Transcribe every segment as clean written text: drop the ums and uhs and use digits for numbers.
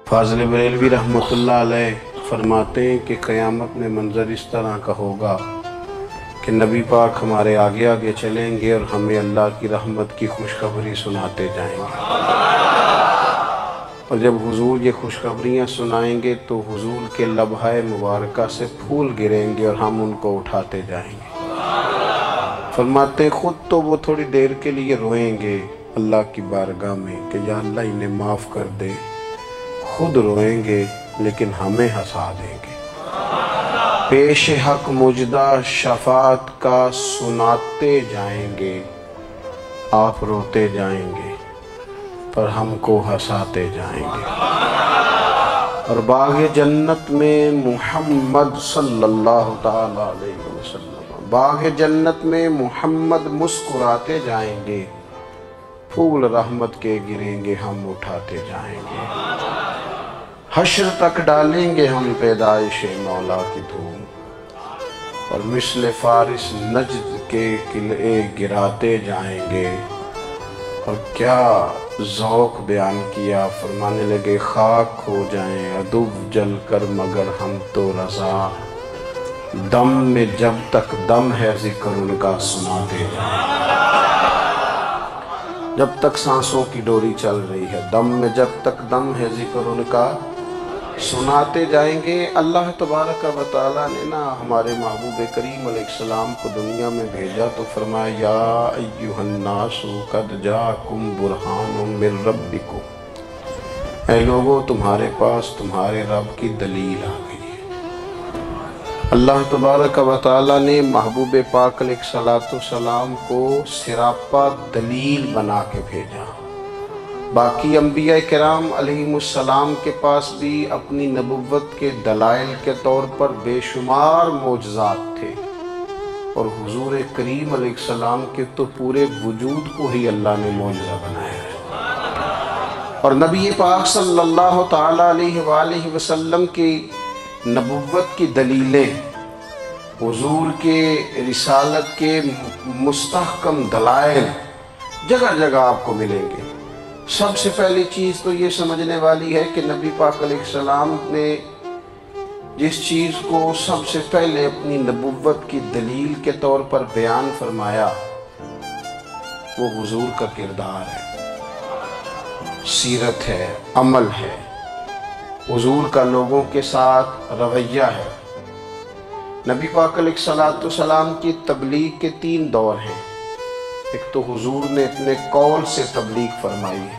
فاضل بریلوی رحمۃ اللہ علیہ فرماتے ہیں کہ قیامت میں منظر اس طرح کا ہوگا کہ نبی پاک ہمارے آگے آگے چلیں گے اور ہمیں اللہ کی رحمت کی خوشخبری سناتے جائیں گے، اور جب حضور یہ خوشخبریاں سنائیں گے تو حضور کے لبھہ مبارکہ سے پھول گریں گے اور ہم ان کو اٹھاتے جائیں گے۔ فرماتے ہیں خود تو وہ تھوڑی دیر کے لیے روئیں گے اللہ کی بارگاہ میں کہ یا اللہ انہیں معاف کر دے، خود روئیں گے لیکن ہمیں ہنسا دیں گے۔ پیش حق مجدہ شفاعت کا سناتے جائیں گے، آپ روتے جائیں گے پر ہم کو ہنساتے جائیں گے۔ اور باغ جنت میں محمد صلی اللہ تعالی علیہ وسلم، باغ جنت میں محمد مسکراتے جائیں گے، پھول رحمت کے گریں گے ہم اٹھاتے جائیں گے۔ حشر تک ڈالیں گے ہم پیدائش مولا کی دھوم، اور مثل فارس نجد کے قلعے گراتے جائیں گے۔ اور کیا ذوق بیان کیا، فرمانے لگے خاک ہو جائیں عدو جل کر مگر ہم تو رضا، دم میں جب تک دم ہے ذکر ان کا سناتے جائیں گے۔ جب تک سانسوں کی ڈوری چل رہی ہے، دم میں جب تک دم ہے ذکر ان کا سناتے جائیں گے۔ اللہ تبارک و تعالیٰ نے نا ہمارے محبوب کریم علیہ السلام کو دنیا میں بھیجا تو فرمایا یا ایھا الناس قد جاءکم برہان من ربکم، اے لوگو تمہارے پاس تمہارے رب کی دلیل آ گئی ہے۔ اللہ تبارک و تعالیٰ نے محبوب پاک علیہ السلام کو سراپا دلیل بنا کے بھیجا۔ باقی انبیاء کرام علیہ السلام کے پاس بھی اپنی نبوت کے دلائل کے طور پر بے شمار معجزات تھے، اور حضور کریم علیہ السلام کے تو پورے وجود کو ہی اللہ نے معجزہ بنایا ہے۔ اور نبی پاک صلی اللہ تعالیٰ علیہ وآلہ وسلم کی نبوت کی دلیلیں، حضور کے رسالت کے مستحکم دلائل جگہ جگہ آپ کو ملیں گے۔ سب سے پہلی چیز تو یہ سمجھنے والی ہے کہ نبی پاک علیہ السلام نے جس چیز کو سب سے پہلے اپنی نبوت کی دلیل کے طور پر بیان فرمایا وہ حضور کا کردار ہے، سیرت ہے، عمل ہے، حضور کا لوگوں کے ساتھ رویہ ہے۔ نبی پاک علیہ السلام کی تبلیغ کے 3 دور ہیں۔ ایک تو حضور نے اپنے قول سے تبلیغ فرمائی ہے،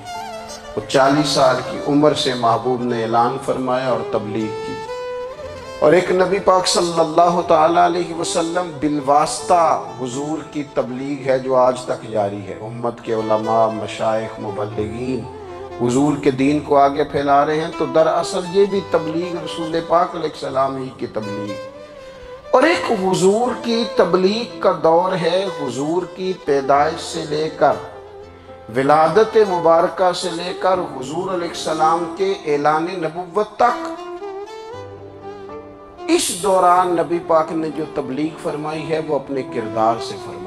وہ 40 سال کی عمر سے محبوب نے اعلان فرمایا اور تبلیغ کی۔ اور ایک نبی پاک صلی اللہ تعالیٰ علیہ وسلم بالواسطہ حضور کی تبلیغ ہے جو آج تک جاری ہے۔ امت کے علماء، مشائخ، مبلغین حضور کے دین کو آگے پھیلا رہے ہیں، تو دراصل یہ بھی تبلیغ رسول پاک علیہ السلام ہی کی تبلیغ۔ اور ایک حضور کی تبلیغ کا دور ہے، حضور کی پیدائش سے لے کر ولادت مبارکہ سے لے کر حضور علیہ السلام کے اعلان نبوت تک۔ اس دوران نبی پاک نے جو تبلیغ فرمائی ہے وہ اپنے کردار سے فرمائی۔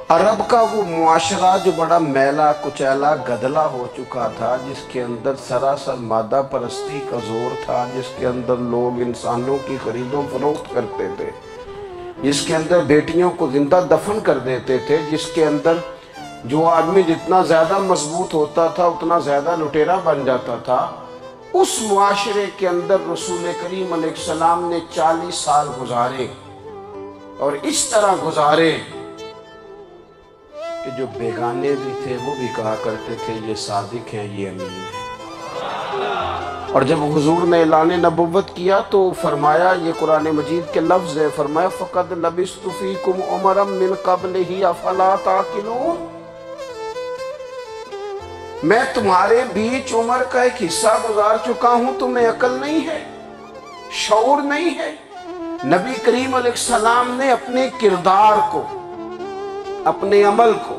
عرب کا وہ معاشرہ جو بڑا میلا کچیلا گدلا ہو چکا تھا، جس کے اندر سراسر مادہ پرستی کا زور تھا، جس کے اندر لوگ انسانوں کی خرید و فروخت کرتے تھے، جس کے اندر بیٹیوں کو زندہ دفن کر دیتے تھے، جس کے اندر جو آدمی جتنا زیادہ مضبوط ہوتا تھا اتنا زیادہ لٹیرا بن جاتا تھا، اس معاشرے کے اندر رسول کریم علیہ السلام نے 40 سال گزارے، اور اس طرح گزارے کہ جو بیگانے بھی تھے وہ بھی کہا کرتے تھے یہ صادق ہیں، یہ امین ہیں۔ اور جب حضور نے اعلان نبوت کیا تو فرمایا، یہ قرآن مجید کے لفظ ہے، فرمایا فَقَدْ لَبِثْتُ فِيكُمْ عُمَرًا مِّن قَبْلِهِ أَفَلَا تَعْقِلُونَ، میں تمہارے بیچ عمر کا ایک حصہ گزار چکا ہوں، تمہیں عقل نہیں ہے، شعور نہیں ہے۔ نبی کریم علیہ السلام نے اپنے کردار کو، اپنے عمل کو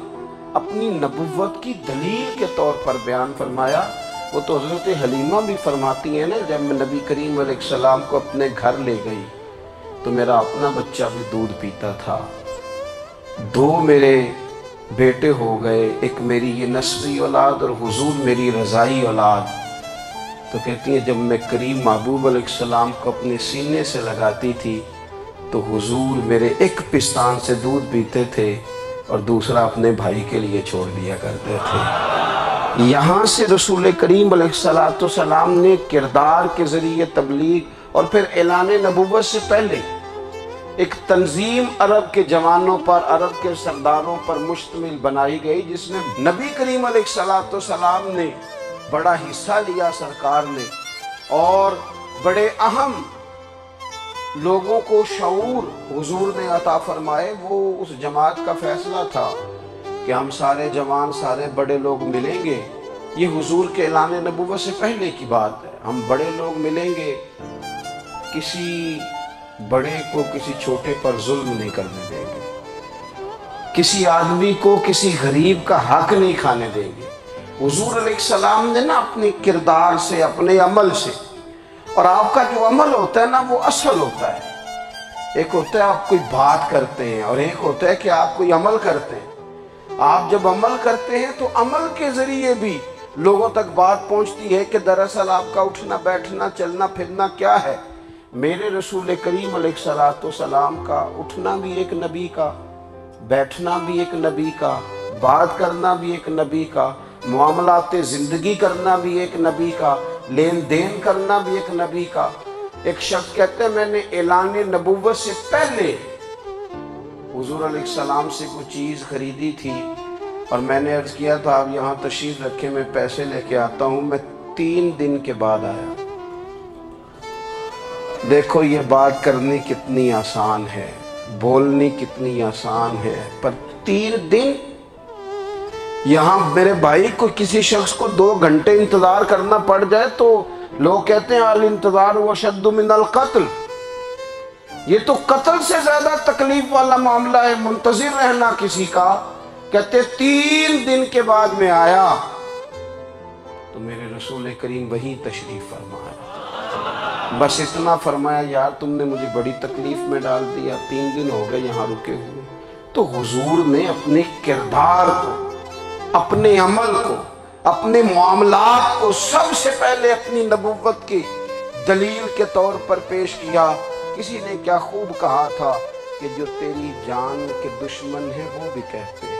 اپنی نبوت کی دلیل کے طور پر بیان فرمایا۔ وہ تو حضرت حلیمہ بھی فرماتی ہیں نا، جب میں نبی کریم علیہ السلام کو اپنے گھر لے گئی تو میرا اپنا بچہ بھی دودھ پیتا تھا، 2 میرے بیٹے ہو گئے، ایک میری یہ نسبی اولاد اور حضور میری رضائی اولاد۔ تو کہتی ہیں جب میں کریم محبوب علیہ السلام کو اپنے سینے سے لگاتی تھی تو حضور میرے ایک پستان سے دودھ پیتے تھے اور دوسرا اپنے بھائی کے لیے چھوڑ دیا کرتے تھے۔ یہاں سے رسول کریم علیہ السلام نے کردار کے ذریعے تبلیغ اور پھر اعلان نبوت سے پہلے ایک تنظیم عرب کے جوانوں پر، عرب کے سرداروں پر مشتمل بنائی گئی، جس میں نبی کریم علیہ السلام نے بڑا حصہ لیا سرکار نے، اور بڑے اہم لوگوں کو شعور حضور نے عطا فرمائے۔ وہ اس جماعت کا فیصلہ تھا کہ ہم سارے جوان، سارے بڑے لوگ ملیں گے۔ یہ حضور کے اعلان نبوت سے پہلے کی بات ہے۔ ہم بڑے لوگ ملیں گے، کسی بڑے کو کسی چھوٹے پر ظلم نہیں کرنے دیں گے، کسی آدمی کو کسی غریب کا حق نہیں کھانے دیں گے۔ حضور علیہ السلام نے نا اپنے کردار سے، اپنے عمل سے، اور آپ کا جو عمل ہوتا ہے نا وہ اصل ہوتا ہے۔ ایک ہوتا ہے آپ کوئی بات کرتے ہیں اور ایک ہوتا ہے کہ آپ کوئی عمل کرتے ہیں۔ آپ جب عمل کرتے ہیں تو عمل کے ذریعے بھی لوگوں تک بات پہنچتی ہے کہ دراصل آپ کا اٹھنا بیٹھنا چلنا پھرنا کیا ہے۔ میرے رسول کریم علیہ السلام کا اٹھنا بھی ایک نبی کا، بیٹھنا بھی ایک نبی کا، بات کرنا بھی ایک نبی کا، معاملات زندگی کرنا بھی ایک نبی کا، لین دین کرنا بھی ایک نبی کا۔ ایک شخص کہتے ہیں میں نے اعلان نبوت سے پہلے حضور علیہ السلام سے کوئی چیز خریدی تھی اور میں نے عرض کیا تھا آپ یہاں تشریف رکھیں، میں پیسے لے کے آتا ہوں۔ میں 3 دن کے بعد آیا۔ دیکھو یہ بات کرنی کتنی آسان ہے، بولنی کتنی آسان ہے، پر 3 دن یہاں میرے بھائی کو کسی شخص کو 2 گھنٹے انتظار کرنا پڑ جائے تو لوگ کہتے ہیں الانتظار واشد من القتل، یہ تو قتل سے زیادہ تکلیف والا معاملہ ہے منتظر رہنا کسی کا۔ کہتے 3 دن کے بعد میں آیا تو میرے رسول کریم وہی تشریف فرمایا، بس اتنا فرمایا یار تم نے مجھے بڑی تکلیف میں ڈال دیا، 3 دن ہو گئے یہاں رکے ہوئے۔ تو حضور نے اپنے کردار کو، اپنے عمل کو، اپنے معاملات کو سب سے پہلے اپنی نبوت کی دلیل کے طور پر پیش کیا۔ کسی نے کیا خوب کہا تھا کہ جو تیری جان کے دشمن ہیں وہ بھی کہتے ہیں،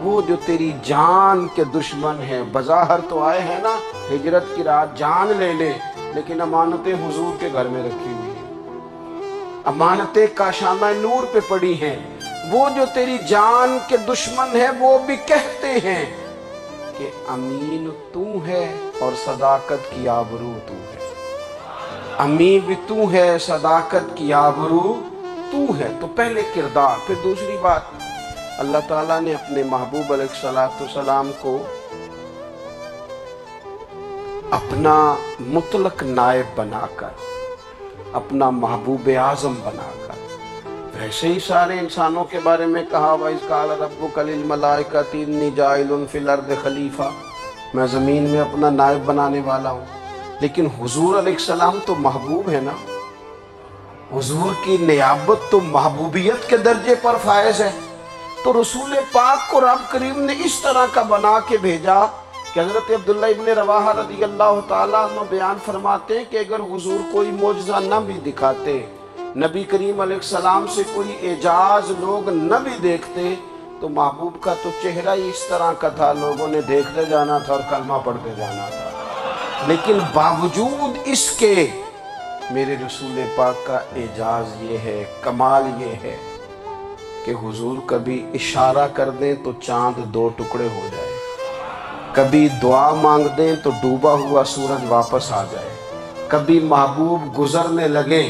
وہ جو تیری جان کے دشمن ہیں، بظاہر تو آئے ہیں نا ہجرت کی رات جان لے لے، لیکن امانتیں حضور کے گھر میں رکھی ہوئی ہیں، امانتیں کاشانہ نور پہ پڑی ہیں۔ وہ جو تیری جان کے دشمن ہیں وہ بھی کہتے ہیں کہ امین تو ہے اور صداقت کی آبرو تو ہے، امین بھی تو ہے، صداقت کی آبرو تو ہے۔ تو پہلے کردار، پھر دوسری بات، اللہ تعالیٰ نے اپنے محبوب علیہ السلام کو اپنا مطلق نائب بنا کر، اپنا محبوب اعظم بنا کر، ویسے ہی سارے انسانوں کے بارے میں کہا وَإِذْ قَالَ رَبُّكَ لِلْمَلَائِكَةِ إِنِّي جَاعِلٌ فِي الْأَرْضِ خلیفہ، میں زمین میں اپنا نائب بنانے والا ہوں۔ لیکن حضور علیہ السلام تو محبوب ہے نا، حضور کی نیابت تو محبوبیت کے درجے پر فائز ہے۔ تو رسول پاک کو رب کریم نے اس طرح کا بنا کے بھیجا کہ حضرت عبداللہ ابن رواحہ رضی اللہ تعالیٰ عنہ بیان فرماتے ہیں کہ اگر حضور کوئی معجزہ نہ بھی دکھاتے، نبی کریم علیہ السلام سے کوئی اعجاز لوگ نہ بھی دیکھتے، تو محبوب کا تو چہرہ ہی اس طرح کا تھا، لوگوں نے دیکھتے جانا تھا اور کلمہ پڑھتے جانا تھا۔ لیکن باوجود اس کے میرے رسول پاک کا اعجاز یہ ہے، کمال یہ ہے کہ حضور کبھی اشارہ کر دیں تو چاند 2 ٹکڑے ہو جائے، کبھی دعا مانگ دیں تو ڈوبا ہوا سورج واپس آ جائے، کبھی محبوب گزرنے لگے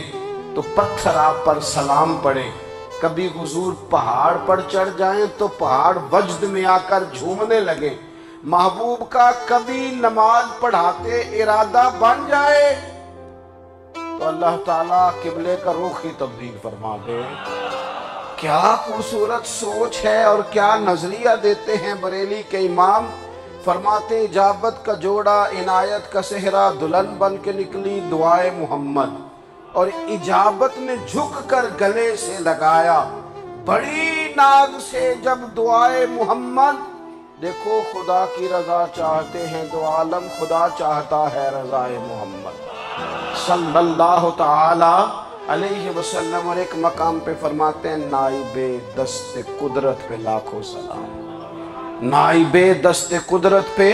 تو پتھر آپ پر سلام پڑے، کبھی حضور پہاڑ پر چڑھ جائیں تو پہاڑ وجد میں آ کر جھومنے لگے، محبوب کا کبھی نماز پڑھاتے ارادہ بن جائے تو اللہ تعالیٰ قبلے کا رخ ہی تبدیل فرما دے۔ کیا خوبصورت سوچ ہے اور کیا نظریہ دیتے ہیں بریلی کے امام۔ فرماتے اجابت کا جوڑا عنایت کا صحرا، دلہن بن کے نکلی دعائے محمد، اور اجابت نے جھک کر گلے سے لگایا، بڑی ناز سے جب دعائے محمد، دیکھو خدا کی رضا چاہتے ہیں تو عالم خدا چاہتا ہے رضا محمد صلی اللہ تعالی علیہ وسلم. اور ایک مقام پہ فرماتے ہیں نائب دست قدرت پہ لاکھوں سلام، نائب دست قدرت پہ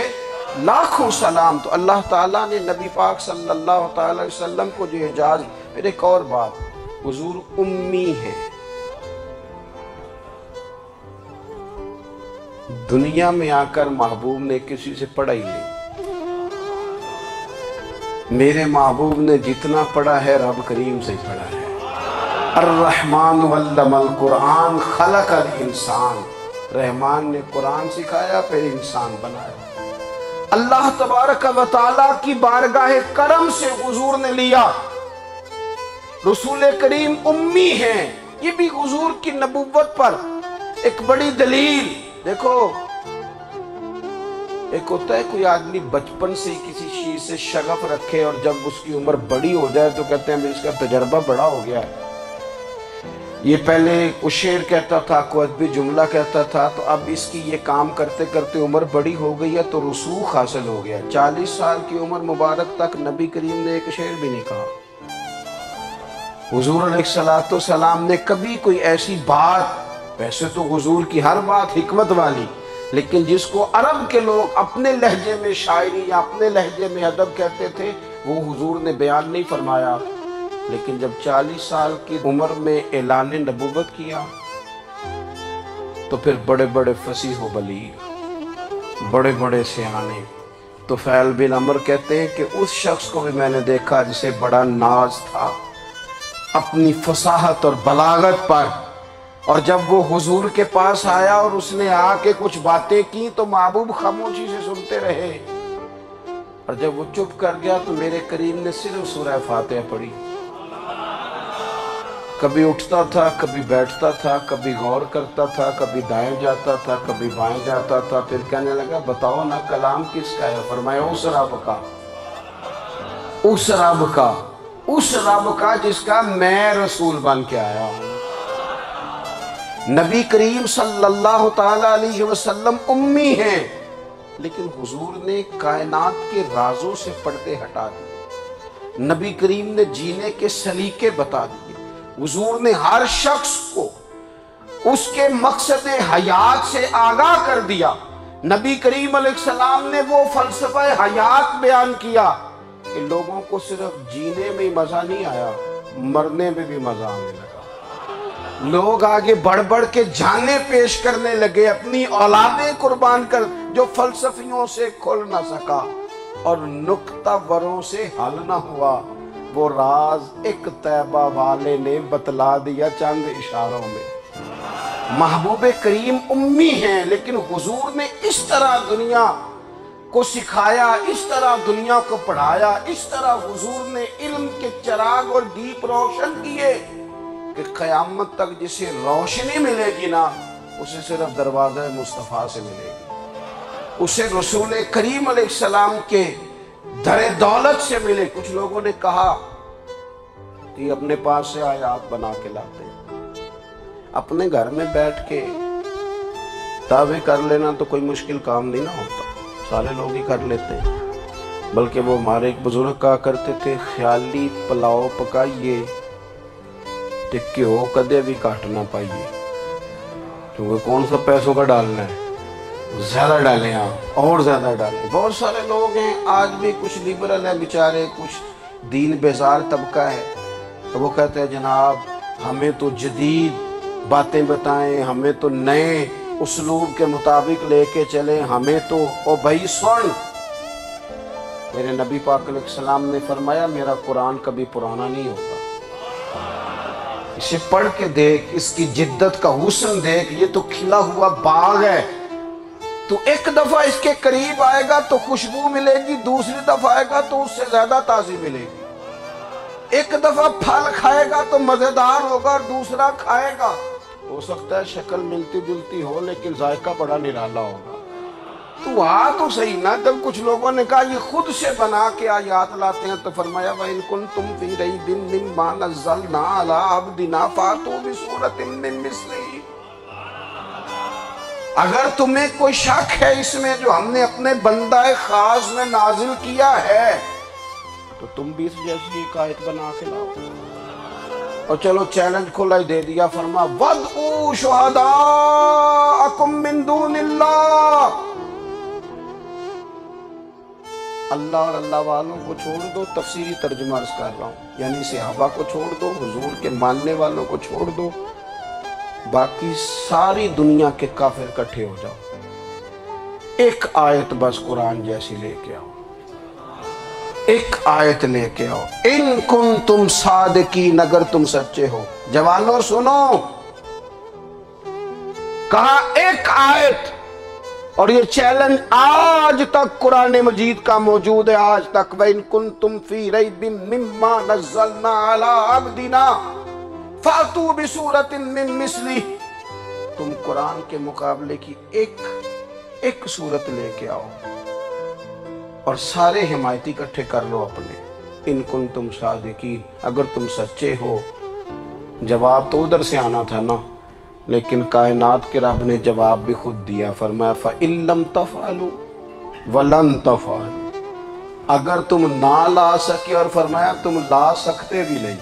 لاکھوں سلام. تو اللہ تعالیٰ نے نبی پاک صلی اللہ تعالی علیہ وسلم کو جو اعجاز. پھر ایک اور بات، حضور امی ہے. دنیا میں آ کر محبوب نے کسی سے پڑھا ہی نہیں. میرے محبوب نے جتنا پڑھا ہے رب کریم سے پڑھا ہے. الرحمن علم القرآن خلق الانسان، رحمان نے قرآن سکھایا پھر انسان بنایا. اللہ تبارک و تعالیٰ کی بارگاہ کرم سے حضور نے لیا. رسول کریم امی ہیں، یہ بھی حضور کی نبوت پر ایک بڑی دلیل. دیکھو ایک ہوتا ہے کوئی آدمی بچپن سے کسی چیز سے شغف رکھے اور جب اس کی عمر بڑی ہو جائے تو کہتے ہیں اس کا تجربہ بڑا ہو گیا ہے. یہ پہلے کوئی شعر کہتا تھا، کوئی ادبی جملہ کہتا تھا، تو اب اس کی یہ کام کرتے کرتے عمر بڑی ہو گئی ہے تو رسوخ حاصل ہو گیا. 40 سال کی عمر مبارک تک نبی کریم نے ایک شعر بھی نہیں کہا. حضور علیہ السلام نے کبھی کوئی ایسی بات، ویسے تو حضور کی ہر بات حکمت والی، لیکن جس کو عرب کے لوگ اپنے لہجے میں شاعری یا اپنے لہجے میں ادب کہتے تھے، وہ حضور نے بیان نہیں فرمایا. لیکن جب 40 سال کی عمر میں اعلان نبوت کیا تو پھر بڑے بڑے فصیح و بلیغ، بڑے بڑے سیانے طفیل بن عمر کہتے ہیں کہ اس شخص کو بھی میں نے دیکھا جسے بڑا ناز تھا اپنی فصاحت اور بلاغت پر، اور جب وہ حضور کے پاس آیا اور اس نے آ کے کچھ باتیں کی تو محبوب خاموشی سے سنتے رہے. اور جب وہ چپ کر گیا تو میرے کریم نے صرف سورہ فاتحہ پڑھی. کبھی اٹھتا تھا، کبھی بیٹھتا تھا، کبھی غور کرتا تھا، کبھی دائیں جاتا تھا، کبھی بائیں جاتا تھا. پھر کہنے لگا بتاؤ نا کلام کس کا ہے؟ فرمایا اس رب کا، اس رب کا، اس رب کا جس کا میں رسول بن کے آیا ہوں. نبی کریم صلی اللہ تعالی علیہ وسلم امی ہیں، لیکن حضور نے کائنات کے رازوں سے پردے ہٹا دیے. نبی کریم نے جینے کے سلیقے بتا دیے. حضور نے ہر شخص کو اس کے مقصد حیات سے آگاہ کر دیا. نبی کریم علیہ السلام نے وہ فلسفہ حیات بیان کیا کہ لوگوں کو صرف جینے میں مزہ نہیں آیا، مرنے میں بھی مزہ آنے لگا. لوگ آگے بڑھ بڑھ کے جانیں پیش کرنے لگے، اپنی اولادیں قربان کر. جو فلسفیوں سے کھل نہ سکا اور نکتہ وروں سے حل نہ ہوا، وہ راز ایک طیبہ والے نے بتلا دیا چند اشاروں میں. محبوب کریم امی ہیں، لیکن حضور نے اس طرح دنیا کو سکھایا، اس طرح دنیا کو پڑھایا، اس طرح حضور نے علم کے چراغ اور دیپ روشن کیے کہ قیامت تک جسے روشنی ملے گی نا، اسے صرف دروازہ مصطفیٰ سے ملے گی، اسے رسول کریم علیہ السلام کے در دولت سے ملے. کچھ لوگوں نے کہا کہ اپنے پاس سے آیات بنا کے لاتے ہیں، اپنے گھر میں بیٹھ کے دعوے کر لینا تو کوئی مشکل کام نہیں نہ ہوتا، سارے لوگ ہی کر لیتے ہیں. بلکہ وہ ہمارے ایک بزرگ کہا کرتے تھے خیالی پلاؤ پکائیے تے گھیو کدے بھی کاٹ نہ پائیے، کیونکہ کون سا پیسوں کا ڈالنا ہے، زیادہ ڈالیں آپ اور زیادہ ڈالیں. بہت سارے لوگ ہیں آج بھی، کچھ لیبرل ہیں بیچارے، کچھ دین بیزار طبقہ ہے، تو وہ کہتے ہیں جناب ہمیں تو جدید باتیں بتائیں، ہمیں تو نئے اسلوب کے مطابق لے کے چلیں، ہمیں تو او بھائی سن. میرے نبی پاک علیہ السلام نے فرمایا میرا قرآن کبھی پرانا نہیں ہوگا، اسے پڑھ کے دیکھ، اس کی جدت کا حسن دیکھ. یہ تو کھلا ہوا باغ ہے، تو ایک دفعہ اس کے قریب آئے گا تو خوشبو ملے گی، دوسری دفعہ آئے گا تو اس سے زیادہ تازی ملے گی. ایک دفعہ پھل کھائے گا تو مزیدار ہوگا اور دوسرا کھائے گا ہو سکتا ہے شکل ملتی جلتی ہو لیکن ذائقہ بڑا نرالا ہوگا. تو تو صحیح نا. جب کچھ لوگوں نے کہا یہ خود سے بنا کے آیات لاتے ہیں تو فرمایا وَإِن كُنتُمْ فِي رَيْبٍ مِّمَّا نَزَّلْنَا عَلَىٰ عَبْدِنَا فَأْتُوا بِسُورَةٍ مِّن مِّثْلِهِ. اگر تمہیں کوئی شک ہے اس میں جو ہم نے اپنے بندہ خاص میں نازل کیا ہے تو تم بھی اس جیسی ایک آیت بنا کے لاؤ. اور چلو چیلنج کھلا ہی دے دیا, فرما وَادْعُوا شُهَدَاءَكُم مِّن دُونِ اللَّهِ, اللہ اور اللہ والوں کو چھوڑ دو. تفسیری ترجمہ عرض کر رہا ہوں, یعنی صحابہ کو چھوڑ دو, حضور کے ماننے والوں کو چھوڑ دو, باقی ساری دنیا کے کافر اکٹھے ہو جاؤ, ایک آیت بس قرآن جیسی لے کے آؤ, ایک آیت لے کے آؤ. ان کنتم صادقین, اگر تم سچے ہو. جوانوں سنو, کہا ایک آیت. اور یہ چیلنج آج تک قرآن مجید کا موجود ہے, آج تک. وَإِن كُنتُمْ فِي رَيْبٍ مِّمَّا نَزَّلْنَا عَلَىٰ عَبْدِنَا فَأْتُوا بِسُورَةٍ مِّن مِّثْلِهِ, تم قرآن کے مقابلے کی ایک سورت لے کے آؤ اور سارے حمایتی اکٹھے کر لو اپنے. ان کنتم صادقین, اگر تم سچے ہو. جواب تو ادھر سے آنا تھا نا, لیکن کائنات کے رب نے جواب بھی خود دیا. فرمایا فَإِن لَمْ تَفْعَلُوا وَلَن تَفْعَلُوا, اگر تم نہ لا سکے, اور فرمایا تم لا سکتے بھی نہیں,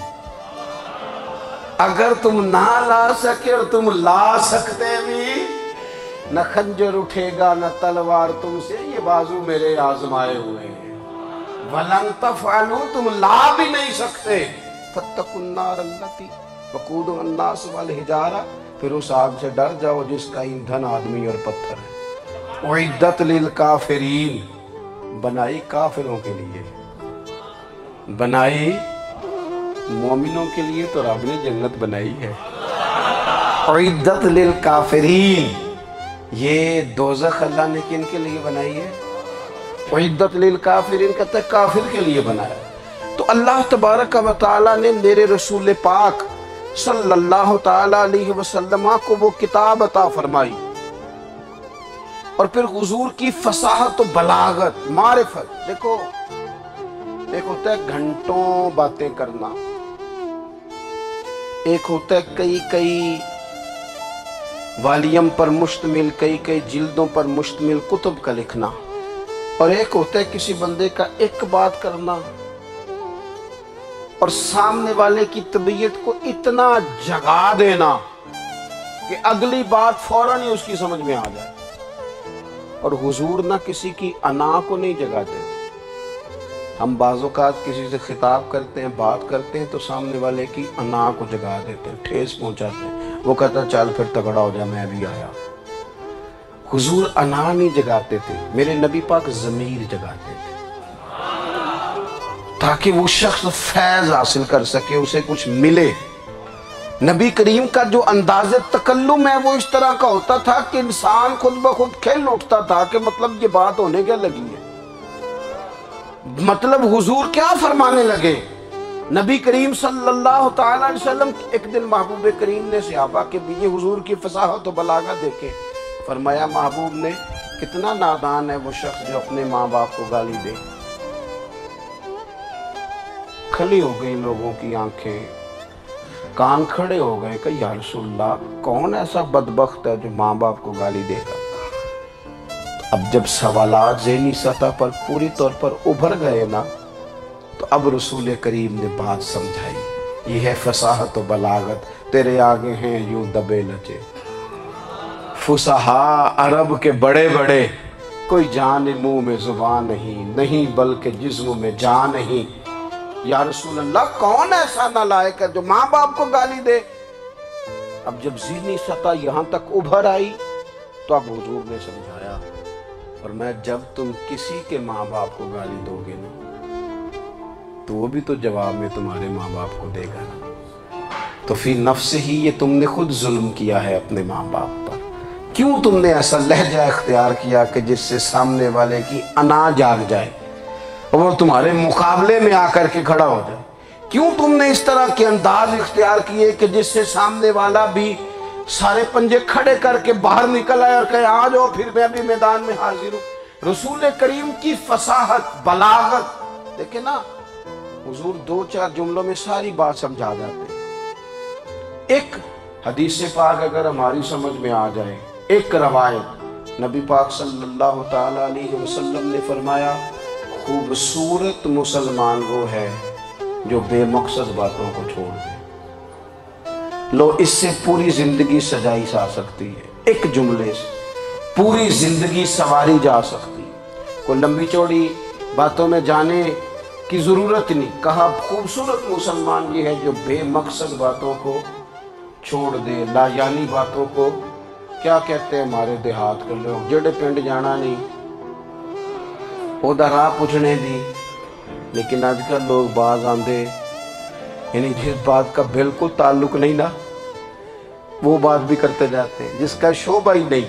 اگر تم نہ لا سکے اور تم لا سکتے بھی, نہ خنجر اٹھے گا نہ تلوار تم سے, یہ بازو میرے آزمائے ہوئے ہیں. وَلَن تَفْعَلُوا, تم لا بھی نہیں سکتے. فَاتَّقُوا النَّارَ الَّتِي وَقُودُهَا النَّاسُ وَالْحِجَارَةُ, پھر اس آگ سے ڈر جاؤ جس کا ایندھن آدمی اور پتھر ہے. اعدت للکافرین, بنائی کافروں کے لیے, بنائی مومنوں کے لیے تو رب نے جنت بنائی ہے. اعدت للکافرین, یہ دوزخ اللہ نے کن کے لیے بنائی ہے؟ اعدت للکافرین کہتا ہے کافر کے لیے بنایا. تو اللہ تبارک و تعالیٰ نے میرے رسول پاک صلی اللہ تعالیٰ علیہ وسلم کو وہ کتاب عطا فرمائی, اور پھر حضور کی فصاحت و بلاغت, معرفت. دیکھو ایک ہوتا ہے گھنٹوں باتیں کرنا, ایک ہوتا ہے کئی والیم پر مشتمل, کئی جلدوں پر مشتمل کتب کا لکھنا, اور ایک ہوتا ہے کسی بندے کا ایک بات کرنا اور سامنے والے کی طبیعت کو اتنا جگا دینا کہ اگلی بات فوراً ہی اس کی سمجھ میں آ جائے. اور حضور نہ کسی کی انا کو نہیں جگاتے تھے. ہم بعض اوقات کسی سے خطاب کرتے ہیں, بات کرتے ہیں تو سامنے والے کی انا کو جگا دیتے ہیں, ٹھیس پہنچاتے ہیں. وہ کہتا چل پھر تگڑا ہو جا, میں بھی آیا. حضور انا نہیں جگاتے تھے, میرے نبی پاک ضمیر جگاتے تھے تاکہ وہ شخص فیض حاصل کر سکے, اسے کچھ ملے. نبی کریم کا جو انداز تکلم ہے وہ اس طرح کا ہوتا تھا کہ انسان خود بخود کھل اٹھتا تھا کہ مطلب یہ بات ہونے کیا لگی ہے, مطلب حضور کیا فرمانے لگے. نبی کریم صلی اللہ تعالیٰ علیہ وسلم ایک دن محبوب کریم نے صحابہ کے بیچ حضور کی فصاحت و بلاغت دیکھے. فرمایا محبوب نے, کتنا نادان ہے وہ شخص جو اپنے ماں باپ کو گالی دے. کھلی ہو گئی لوگوں کی آنکھیں, کان کھڑے ہو گئے کہ یا رسول اللہ کون ایسا بدبخت ہے جو ماں باپ کو گالی دے گا. اب جب سوالات ذہنی سطح پر پوری طور پر ابھر گئے نا, تو اب رسول کریم نے بات سمجھائی. یہ ہے فصاحت و بلاغت, تیرے آگے ہیں یوں دبے لچے فصحاء عرب کے بڑے بڑے, کوئی جان منہ میں زبان نہیں بلکہ جسم میں جان نہیں. یا رسول اللہ کون ایسا نالائق ہے جو ماں باپ کو گالی دے. اب جب ذہنی سطح یہاں تک ابھر آئی تو اب حضور نے سمجھایا, اور میں جب تم کسی کے ماں باپ کو گالی دو گے نا تو وہ بھی تو جواب میں تمہارے ماں باپ کو دے گا نا. تو فی نفس ہی یہ تم نے خود ظلم کیا ہے اپنے ماں باپ پر. کیوں تم نے ایسا لہجہ اختیار کیا کہ جس سے سامنے والے کی انا جاگ جائے اور وہ تمہارے مقابلے میں آ کر کے کھڑا ہو جائے. کیوں تم نے اس طرح کے انداز اختیار کیے کہ جس سے سامنے والا بھی سارے پنجے کھڑے کر کے باہر نکل آئے اور کہے آ جاؤ پھر میں بھی میدان میں حاضر ہوں. رسول کریم کی فصاحت بلاغت دیکھیں نا, حضور 2-4 جملوں میں ساری بات سمجھا جاتے ہیں. ایک حدیث پاک اگر ہماری سمجھ میں آ جائے ایک روایت نبی پاک صلی اللہ تعالی علیہ وسلم نے فرمایا خوبصورت مسلمان وہ ہے جو بے مقصد باتوں کو چھوڑ دے۔ لو اس سے پوری زندگی سجائی جا سکتی ہے، ایک جملے سے پوری زندگی سواری جا سکتی ہے۔ کوئی لمبی چوڑی باتوں میں جانے کی ضرورت نہیں۔ کہا خوبصورت مسلمان یہ ہے جو بے مقصد باتوں کو چھوڑ دے، لا یعنی باتوں کو کیا کہتے ہیں ہمارے دیہات کے لوگ، جڑے پنڈ جانا نہیں اودا راہ پوچھنے دی۔ لیکن آج کل لوگ باز آندے یعنی جس بات کا بالکل تعلق نہیں نا وہ بات بھی کرتے جاتے ہیں، جس کا شعبہ ہی نہیں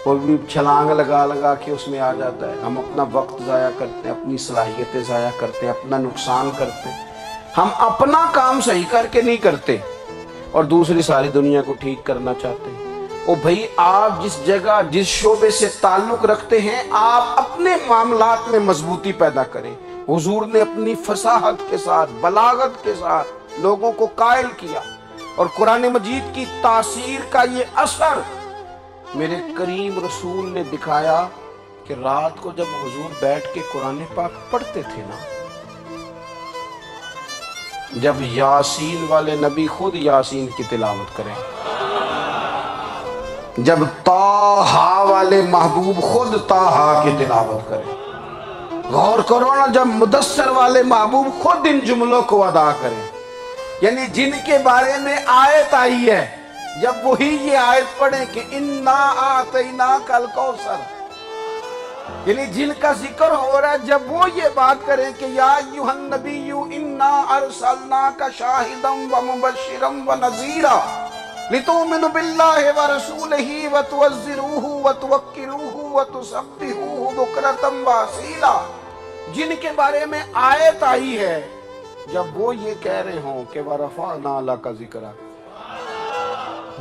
وہ بھی چھلانگ لگا لگا کے اس میں آ جاتا ہے۔ ہم اپنا وقت ضائع کرتے ہیں، اپنی صلاحیتیں ضائع کرتے ہیں، اپنا نقصان کرتے ہیں۔ ہم اپنا کام صحیح کر کے نہیں کرتے اور دوسری ساری دنیا کو ٹھیک کرنا چاہتے ہیں۔ او بھائی آپ جس جگہ جس شعبے سے تعلق رکھتے ہیں آپ اپنے معاملات میں مضبوطی پیدا کریں۔ حضور نے اپنی فصاحت کے ساتھ بلاغت کے ساتھ لوگوں کو قائل کیا، اور قرآن مجید کی تاثیر کا یہ اثر میرے کریم رسول نے دکھایا کہ رات کو جب حضور بیٹھ کے قرآن پاک پڑھتے تھے نا، جب یاسین والے نبی خود یاسین کی تلاوت کریں، جب طٰہٰ والے محبوب خود طٰہٰ کی تلاوت کریں، غور کرو نا جب مدثر والے محبوب خود ان جملوں کو ادا کریں، یعنی جن کے بارے میں آیت آئی ہے جب وہی یہ آیت پڑھیں کہ اِنَّا أَعْطَيْنَاكَ الْكَوْثَرَ، یعنی جن کا ذکر ہو رہا ہے جب وہ یہ بات کریں کہ یا ایھا النبی اِنَّا أَرْسَلْنَاكَ شَاہِدًا وَمُبَشِّرًا وَنَذِیرًا لِتُؤْمِنُوا بِاللَّهِ وَرَسُولِهِ وَتُعَزِّرُوهُ وَتُوَقِّرُوهُ وَتُسَبِّحُوهُ بُكْرَةً وَأَصِیلًا، جن کے بارے میں آیت آئی ہے جب وہ یہ کہہ رہے ہوں کہ وَرَفَعْنَا لَكَ ذِکْرَکَ،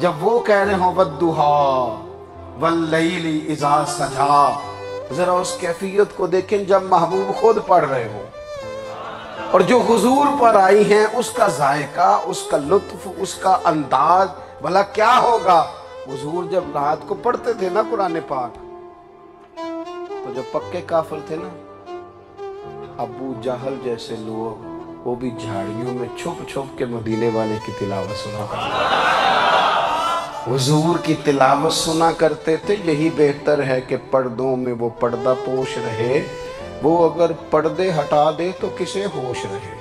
جب وہ کہہ رہے ہوں وَالضُّحَىٰ وَاللَّيْلِ إِذَا سَجَىٰ، ذرا اس کیفیت کو دیکھیں جب محبوب خود پڑھ رہے ہوں، اور جو حضور پر آئی ہیں اس کا ذائقہ، اس کا لطف، اس کا انداز بھلا کیا ہوگا۔ حضور جب رات کو پڑھتے تھے نا قرآن پاک تو جو پکے کافر تھے نا ابو جہل جیسے لوگ وہ بھی جھاڑیوں میں چھپ چھپ کے مدینے والے کی تلاوت سنا کرتے تھے، حضور کی تلاوت سنا کرتے تھے۔ یہی بہتر ہے کہ پردوں میں وہ پردہ پوش رہے، وہ اگر پردے ہٹا دے تو کسے ہوش رہے۔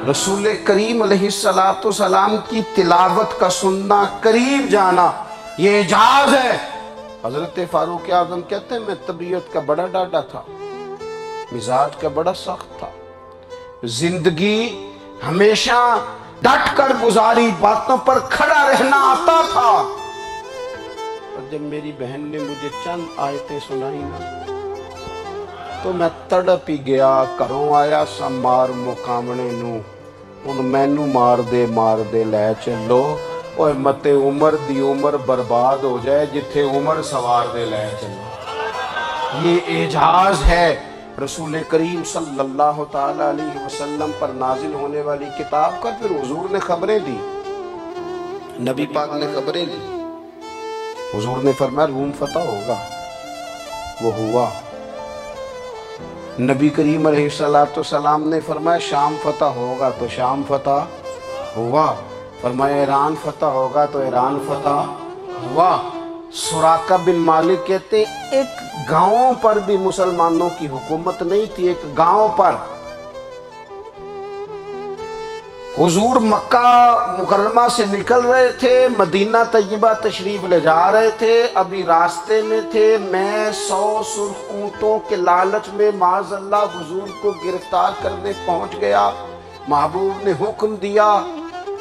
رسول کریم علیہ السلام کی تلاوت کا سننا، قریب جانا، یہ اعجاز ہے۔ حضرت فاروق اعظم کہتے ہیں میں طبیعت کا بڑا ڈاڈا تھا، مزاج کا بڑا سخت تھا، زندگی ہمیشہ ڈٹ کر گزاری، باتوں پر کھڑا رہنا آتا تھا، اور جب میری بہن نے مجھے چند آیتیں سنائی نا تو میں تڑپ ہی گیا، کروں آیا سا مار مقامنے نو، ان مینو مار دے لے چلو، اوہ مت عمر دی عمر برباد ہو جائے جتھے عمر سوار دے لے چلو۔ یہ اعجاز ہے رسول کریم صلی اللہ تعالی علیہ وسلم پر نازل ہونے والی کتاب کا۔ پھر حضور نے خبریں دی، نبی پاک نے خبریں دی، حضور نے فرمایا روم فتح ہوگا، وہ ہوا۔ نبی کریم علیہ السلام نے فرمایا شام فتح ہوگا تو شام فتح ہوا، فرمایا ایران فتح ہوگا تو ایران فتح ہوا۔ سراقہ بن مالک کہتے ایک گاؤں پر بھی مسلمانوں کی حکومت نہیں تھی، ایک گاؤں پر حضور مکہ مکرمہ سے نکل رہے تھے، مدینہ طیبہ تشریف لے جا رہے تھے، ابھی راستے میں تھے، میں 100 سرخ اونٹوں کے لالچ میں معاذ اللہ حضور کو گرفتار کرنے پہنچ گیا۔ محبوب نے حکم دیا،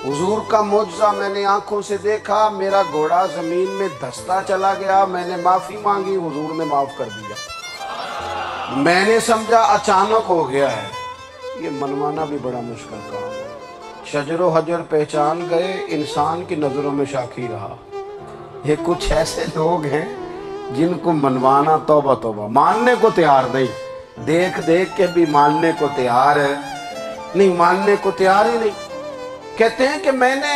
حضور کا معجزہ میں نے آنکھوں سے دیکھا، میرا گھوڑا زمین میں دھستا چلا گیا، میں نے معافی مانگی، حضور نے معاف کر دیا۔ میں نے سمجھا اچانک ہو گیا ہے، یہ منوانا بھی بڑا مشکل کام ہے۔ شجر و حجر پہچان گئے، انسان کی نظروں میں شاکی رہا۔ یہ کچھ ایسے لوگ ہیں جن کو منوانا توبہ توبہ، ماننے کو تیار نہیں، دیکھ دیکھ کے بھی ماننے کو تیار ہے نہیں، ماننے کو تیار ہی نہیں۔ کہتے ہیں کہ میں نے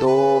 2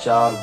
4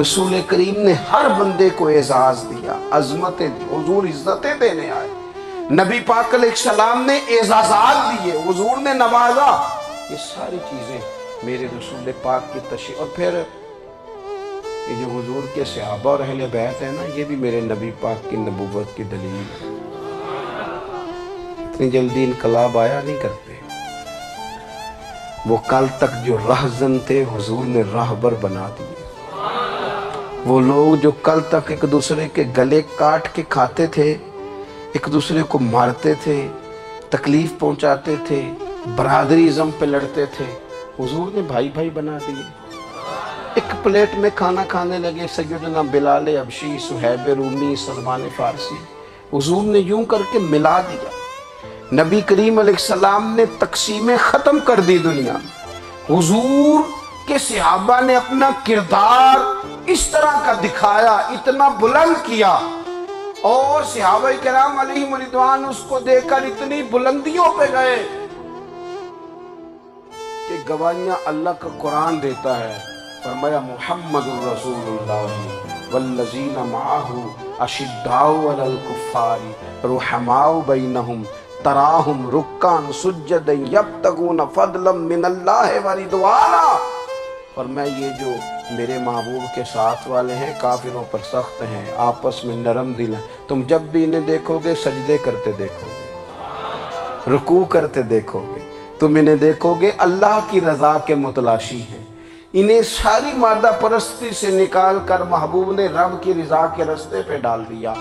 رسول کریم نے ہر بندے کو اعزاز دیا، عظمتیں دی، حضور عزتیں دینے آئے، نبی پاک علیہ السلام نے اعزازات دیے، حضور نے نوازا، یہ ساری چیزیں میرے رسول پاک کی تشریف۔ اور پھر یہ جو حضور کے صحابہ اور اہل بیت ہیں نا، یہ بھی میرے نبی پاک کی نبوت کی دلیل ہے۔ اتنی جلدی انقلاب آیا نہیں کرتے، وہ کل تک جو رہزن تھے حضور نے راہبر بنا دیے۔ وہ لوگ جو کل تک ایک دوسرے کے گلے کاٹ کے کھاتے تھے، ایک دوسرے کو مارتے تھے، تکلیف پہنچاتے تھے، برادری ازم پہ لڑتے تھے، حضور نے بھائی بھائی بنا دیے۔ ایک پلیٹ میں کھانا کھانے لگے، سیدنا بلال حبشی، صہیب رومی، سلمان فارسی، حضور نے یوں کر کے ملا دیا۔ نبی کریم علیہ السلام نے تقسیمیں ختم کر دی دنیا میں۔ حضور کے صحابہ نے اپنا کردار اس طرح کا دکھایا، اتنا بلند کیا، اور صحابہ کرام علیہم رضوان اس کو دیکھ کر اتنی بلندیوں پہ گئے کہ گواہیاں اللہ کا قرآن دیتا ہے۔ فرمایا محمد الرسول اللہ والذین معہ اشداء علی الکفار رحماء بینہم تراہم رکعا سجدا یبتغون فضلا من اللہ ورضوانا۔ اور میں یہ جو میرے محبوب کے ساتھ والے ہیں کافروں پر سخت ہیں، آپس میں نرم دل ہیں، تم جب بھی انہیں دیکھو گے سجدے کرتے دیکھو گے، رکوع کرتے دیکھو گے، تم انہیں دیکھو گے اللہ کی رضا کے متلاشی ہیں۔ انہیں ساری مادہ پرستی سے نکال کر محبوب نے رب کی رضا کے رستے پہ ڈال دیا۔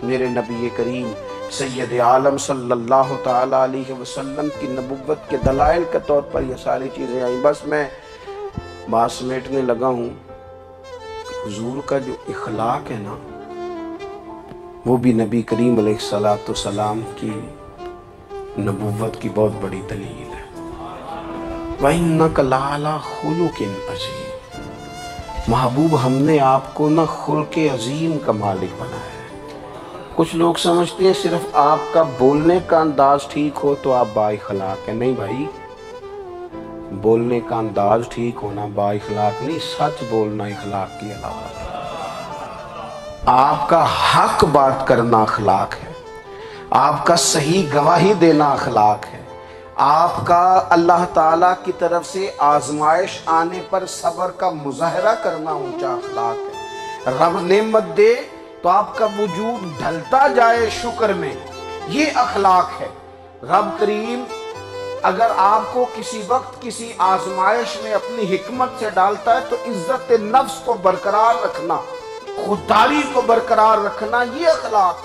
میرے نبی کریم سید عالم صلی اللہ تعالیٰ علیہ وسلم کی نبوت کے دلائل کے طور پر یہ ساری چیزیں آئیں۔ بس میں بات سمیٹنے لگا ہوں۔ حضور کا جو اخلاق ہے نا، وہ بھی نبی کریم علیہ السلام کی نبوت کی بہت بڑی دلیل ہے۔ وَإِنَّكَ لَعَلَىٰ خُلُقٍ عَظِيمٍ، محبوب ہم نے آپ کو نہ خلق عظیم کا مالک بنایا ہے۔ کچھ لوگ سمجھتے ہیں صرف آپ کا بولنے کا انداز ٹھیک ہو تو آپ با اخلاق ہیں۔ نہیں بھائی، بولنے کا انداز ٹھیک ہونا با اخلاق نہیں، سچ بولنا اخلاق کی علامت ہے۔ آپ کا حق بات کرنا اخلاق ہے، آپ کا صحیح گواہی دینا اخلاق ہے، آپ کا اللہ تعالیٰ کی طرف سے آزمائش آنے پر صبر کا مظاہرہ کرنا اونچا اخلاق ہے۔ رب نعمت دے تو آپ کا وجود ڈھلتا جائے شکر میں، یہ اخلاق ہے۔ رب کریم اگر آپ کو کسی وقت کسی آزمائش میں اپنی حکمت سے ڈالتا ہے تو عزت نفس کو برقرار رکھنا، خودداری کو برقرار رکھنا، یہ اخلاق۔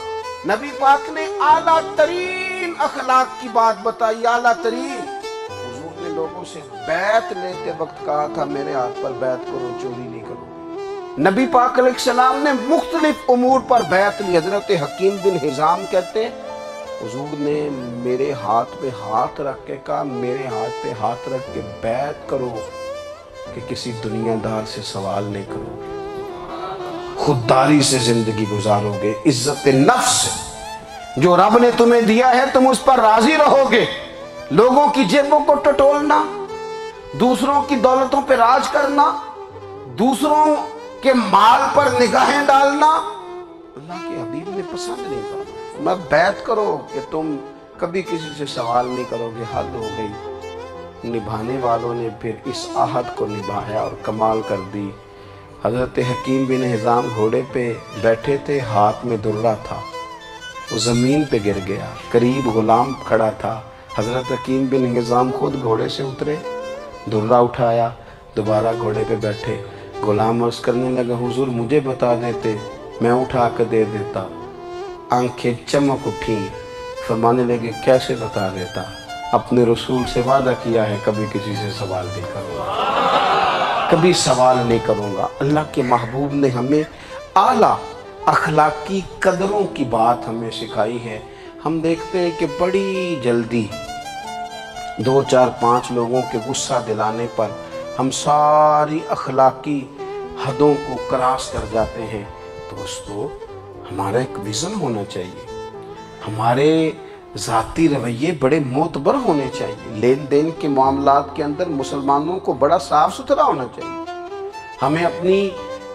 نبی پاک نے اعلیٰ ترین اخلاق کی بات بتائی، اعلیٰ ترین۔ حضور نے لوگوں سے بیعت لیتے وقت کہا تھا میرے ہاتھ پر بیعت کرو، چوری نہیں کرو۔ نبی پاک علیہ السلام نے مختلف امور پر بیعت لی۔ حضرت حکیم بن حزام کہتے ہیں حضور نے میرے ہاتھ پہ ہاتھ رکھ کے کہا میرے ہاتھ پہ ہاتھ رکھ کے بیعت کرو کہ کسی دنیا دار سے سوال نہیں کرو گے، خودداری سے زندگی گزارو گے، عزت نفس سے جو رب نے تمہیں دیا ہے تم اس پر راضی رہو گے۔ لوگوں کی جیبوں کو ٹٹولنا، دوسروں کی دولتوں پہ راج کرنا، دوسروں کے مال پر نگاہیں ڈالنا اللہ کے حبیب نے پسند نہیں کرا۔ میں بیعت کرو کہ تم کبھی کسی سے سوال نہیں کرو گے، حد ہو گئی۔ نبھانے والوں نے پھر اس عہد کو نبھایا اور کمال کر دی۔ حضرت حکیم بن حزام گھوڑے پہ بیٹھے تھے، ہاتھ میں درہ تھا، وہ زمین پہ گر گیا، قریب غلام کھڑا تھا۔ حضرت حکیم بن حزام خود گھوڑے سے اترے، درہ اٹھایا، دوبارہ گھوڑے پہ بیٹھے۔ غلام عرض کرنے لگا حضور مجھے بتا دیتے میں اٹھا کے دے دیتا۔ آنکھیں چمک اٹھیں، فرمانے لگے کیسے بتا دیتا؟ اپنے رسول سے وعدہ کیا ہے کبھی کسی سے سوال نہیں کروں گا، کبھی سوال نہیں کروں گا۔ اللہ کے محبوب نے ہمیں اعلیٰ اخلاقی قدروں کی بات ہمیں سکھائی ہے۔ ہم دیکھتے ہیں کہ بڑی جلدی 2 4 5 لوگوں کے غصہ دلانے پر ہم ساری اخلاقی حدوں کو کراس کر جاتے ہیں۔ دوستو ہمارا ایک ویژن ہونا چاہیے، ہمارے ذاتی رویے بڑے معتبر ہونے چاہیے، لین دین کے معاملات کے اندر مسلمانوں کو بڑا صاف ستھرا ہونا چاہیے۔ ہمیں اپنی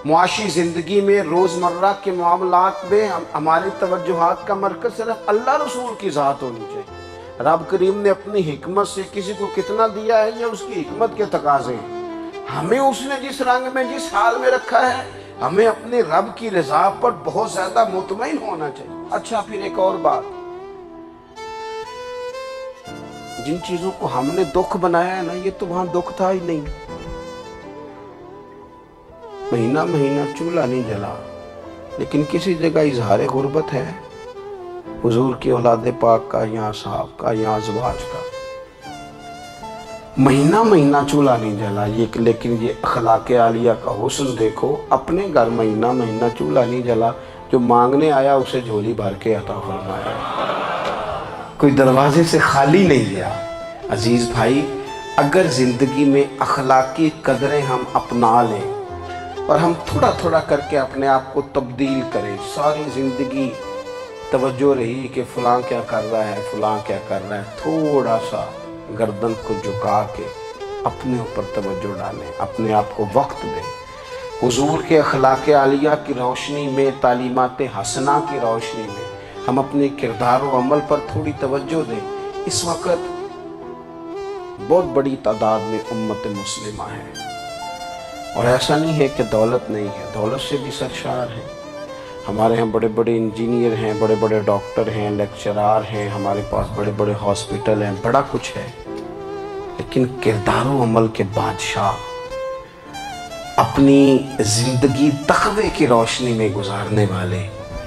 معاشی زندگی میں روزمرہ کے معاملات میں ہماری توجہات کا مرکز صرف اللہ رسول کی ذات ہونی چاہیے۔ رب کریم نے اپنی حکمت سے کسی کو کتنا دیا ہے یہ اس کی حکمت کے تقاضے ہیں۔ ہمیں اس نے جس رنگ میں جس حال میں رکھا ہے ہمیں اپنے رب کی رضا پر بہت زیادہ مطمئن ہونا چاہیے۔ اچھا پھر ایک اور بات، جن چیزوں کو ہم نے دکھ بنایا ہے نا یہ تو وہاں دکھ تھا ہی نہیں۔ مہینہ مہینہ چولہا نہیں جلا، لیکن کسی جگہ اظہار غربت ہے حضور کی اولاد پاک کا یا صحاب کا یا ازواج کا۔ مہینہ مہینہ چولہا نہیں جلا، لیکن یہ اخلاق عالیہ کا حسن دیکھو، اپنے گھر مہینہ مہینہ چولہا نہیں جلا، جو مانگنے آیا اسے جھولی بھر کے عطا فرمایا، کوئی دروازے سے خالی نہیں گیا۔ عزیز بھائی، اگر زندگی میں اخلاقی قدریں ہم اپنا لیں اور ہم تھوڑا تھوڑا کر کے اپنے آپ کو تبدیل کریں، ساری زندگی توجہ رہی کہ فلاں کیا کر رہا ہے فلاں کیا کر رہا ہے، تھوڑا سا گردن کو جھکا کے اپنے اوپر توجہ ڈالیں، اپنے آپ کو وقت دیں، حضور کے اخلاق عالیہ کی روشنی میں، تعلیمات حسنہ کی روشنی میں ہم اپنے کردار و عمل پر تھوڑی توجہ دیں۔ اس وقت بہت بڑی تعداد میں امت مسلمہ ہے، اور ایسا نہیں ہے کہ دولت نہیں ہے، دولت سے بھی سرشار ہیں۔ ہمارے ہاں بڑے بڑے انجینئر ہیں، بڑے بڑے ڈاکٹر ہیں، لیکچرار ہیں، ہمارے پاس بڑے بڑے ہاسپٹل ہیں، بڑا کچھ ہے، لیکن کردار و عمل کے بادشاہ اپنی زندگی تقوی کی روشنی میں گزارنے والے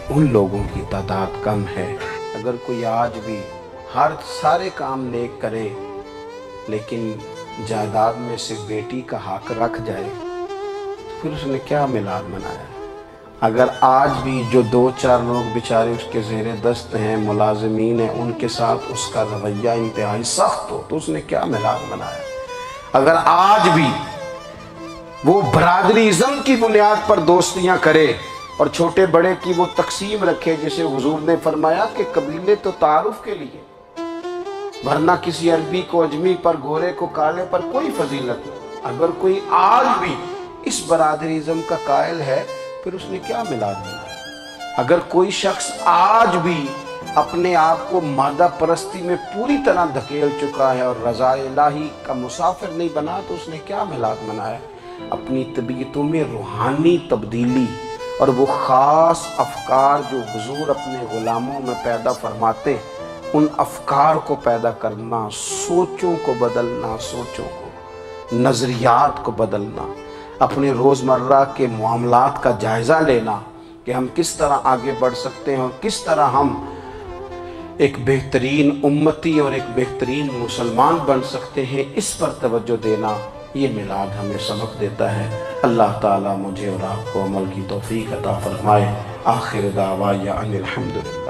ان لوگوں کی تعداد کم ہے۔ اگر کوئی آج بھی سارے کام نیک کرے لیکن جائیداد میں سے بیٹی کا حق رکھ جائے تو پھر اس نے کیا میلاد منایا؟ اگر آج بھی جو 2-4 لوگ بیچارے اس کے زیر دست ہیں، ملازمین ہیں، ان کے ساتھ اس کا رویہ انتہائی سخت ہو تو اس نے کیا میلاد منایا؟ اگر آج بھی وہ برادری ازم کی بنیاد پر دوستیاں کرے اور چھوٹے بڑے کی وہ تقسیم رکھے، جسے حضور نے فرمایا کہ قبیلے تو تعارف کے لیے، ورنہ کسی عربی کو اجمی پر، گورے کو کالے پر کوئی فضیلت نہیں۔ اگر کوئی آج بھی اس برادری ازم کا قائل ہے پھر اس نے کیا میلاد منایا؟ اگر کوئی شخص آج بھی اپنے آپ کو مادہ پرستی میں پوری طرح دھکیل چکا ہے اور رضا الہی کا مسافر نہیں بنا تو اس نے کیا میلاد منایا؟ اپنی طبیعتوں میں روحانی تبدیلی اور وہ خاص افکار جو حضور اپنے غلاموں میں پیدا فرماتے، ان افکار کو پیدا کرنا، سوچوں کو بدلنا، سوچوں کو، نظریات کو بدلنا، اپنے روزمرہ کے معاملات کا جائزہ لینا کہ ہم کس طرح آگے بڑھ سکتے ہیں اور کس طرح ہم ایک بہترین امتی اور ایک بہترین مسلمان بن سکتے ہیں، اس پر توجہ دینا، یہ میلاد ہمیں سبق دیتا ہے۔ اللہ تعالیٰ مجھے اور آپ کو عمل کی توفیق عطا فرمائے۔ آخر دعوایا ان الحمدللہ۔